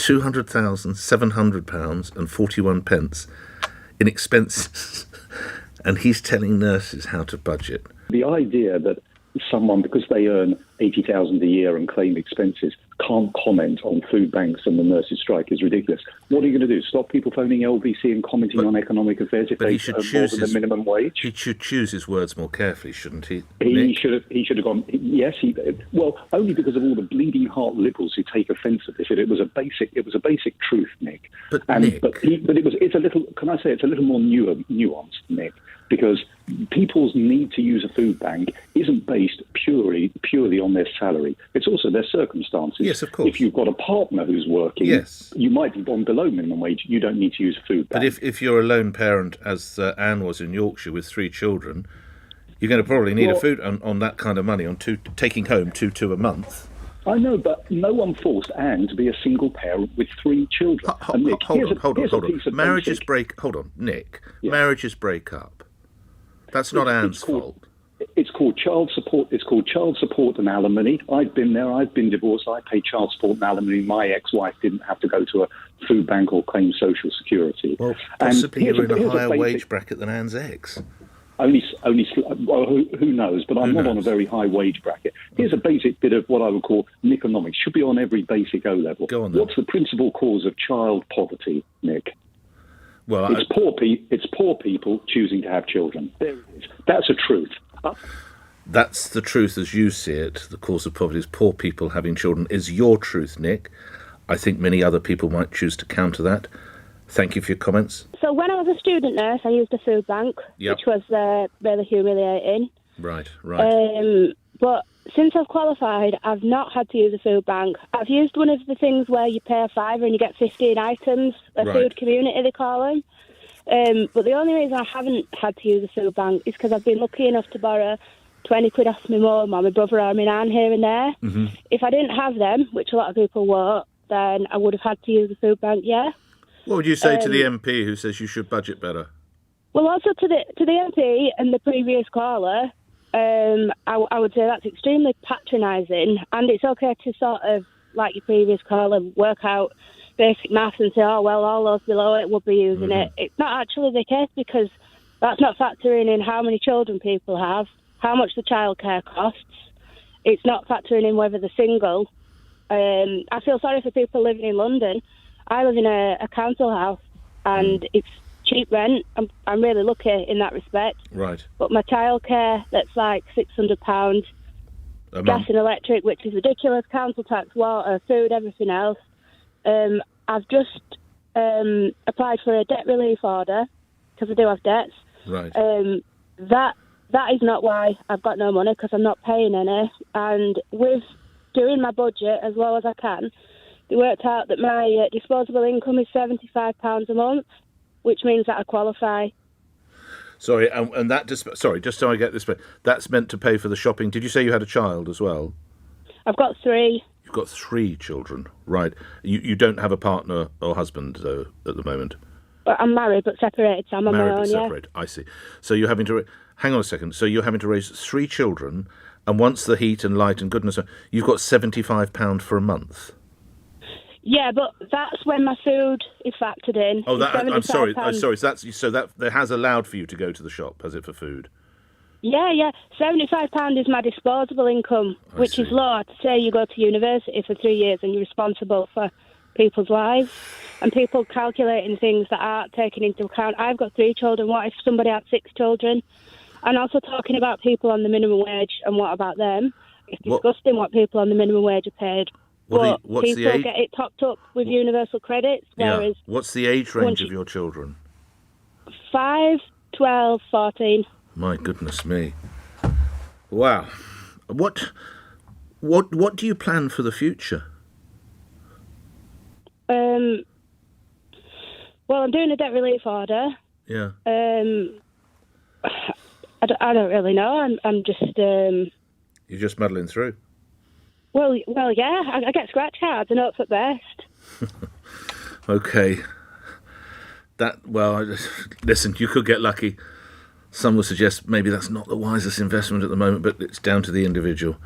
£200,700 and 41 pence in expenses, and he's telling nurses how to budget. The idea that someone, because they earn $80,000 a year and claim expenses, can't comment on food banks and the nurses' strike is ridiculous. What are you going to do? Stop people phoning LBC and commenting on economic affairs if they earn more than the minimum wage? He should choose his words more carefully, shouldn't he? He should have gone. Yes, well, only because of all the bleeding heart liberals who take offence at this. It was a basic truth, Nick. It's a little. Can I say it's a little more nuanced, Nick? Because people's need to use a food bank isn't based purely on their salary. It's also their circumstances. Yes, of course. If you've got a partner who's working, yes, you might be on below minimum wage. You don't need to use a food bank. But if you're a lone parent, as Anne was in Yorkshire with 3 children, you're going to probably need a food on that kind of money, on taking home two a month. I know, but no one forced Anne to be a single parent with 3 children. Hold on. Marriages break. Hold on, Nick. Yeah. Marriages break up. That's not Anne's fault. It's called child support. It's called child support and alimony. I've been there. I've been divorced. I pay child support and alimony. My ex-wife didn't have to go to a food bank or claim social security. Well, possibly you're in a higher wage bracket than Anne's ex. Well, who knows? But I'm not on a very high wage bracket. Here's a basic bit of what I would call Nickonomics. Should be on every basic O level. Go on, then. What's the principal cause of child poverty, Nick? Well, it's poor people choosing to have children. There it is. That's a truth. That's the truth as you see it. The cause of poverty is poor people having children is your truth, Nick. I think many other people might choose to counter that. Thank you for your comments. So when I was a student nurse, I used a food bank, which was really humiliating. Right. But since I've qualified, I've not had to use a food bank. I've used one of the things where you pay a fiver and you get 15 items, food community they call them. But the only reason I haven't had to use a food bank is because I've been lucky enough to borrow 20 quid off my mum or my brother or my nan here and there. Mm-hmm. If I didn't have them, which a lot of people won't, then I would have had to use a food bank, What would you say to the MP who says you should budget better? Well, also to the MP and the previous caller, I would say that's extremely patronising, and it's okay to sort of, like your previous caller, work out basic maths and say, oh, well, all those below it would be using it. It's not actually the case, because that's not factoring in how many children people have, how much the childcare costs. It's not factoring in whether they're single. I feel sorry for people living in London. I live in a council house, and it's cheap rent. I'm really lucky in that respect. Right. But my childcare, that's like £600, gas and electric, which is ridiculous, council tax, water, food, everything else. I've just applied for a debt relief order, because I do have debts. Right. That is not why I've got no money, because I'm not paying any. And with doing my budget as well as I can, it worked out that my disposable income is £75 a month, which means that I qualify. Sorry, and that just so I get this, that's meant to pay for the shopping. Did you say you had a child as well? I've got 3. You've got 3 children, right? You don't have a partner or husband though at the moment. But I'm married but separated, so I'm on my own. Separate. I see. So you're having to hang on a second. So you're having to raise 3 children, and once the heat and light and goodness, you've got £75 for a month. Yeah, but that's when my food is factored in. Oh, I'm sorry. So that has allowed for you to go to the shop, has it, for food? Yeah. £75 is my disposable income, which is low. To say you go to university for 3 years and you're responsible for people's lives, and people calculating things that aren't taken into account. I've got 3 children. What if somebody had 6 children? And also talking about people on the minimum wage, and what about them? It's disgusting what people on the minimum wage are paid. What's people the age? Get it topped up with universal credits, whereas... What's the age range of your children? 5, 12, 14. My goodness me. Wow. What do you plan for the future? Well, I'm doing a debt relief order. Yeah. I don't really know. I'm just... You're just muddling through? Well, yeah. I get scratch cards and hopes at best. Okay. Listen, you could get lucky. Some would suggest maybe that's not the wisest investment at the moment, but it's down to the individual.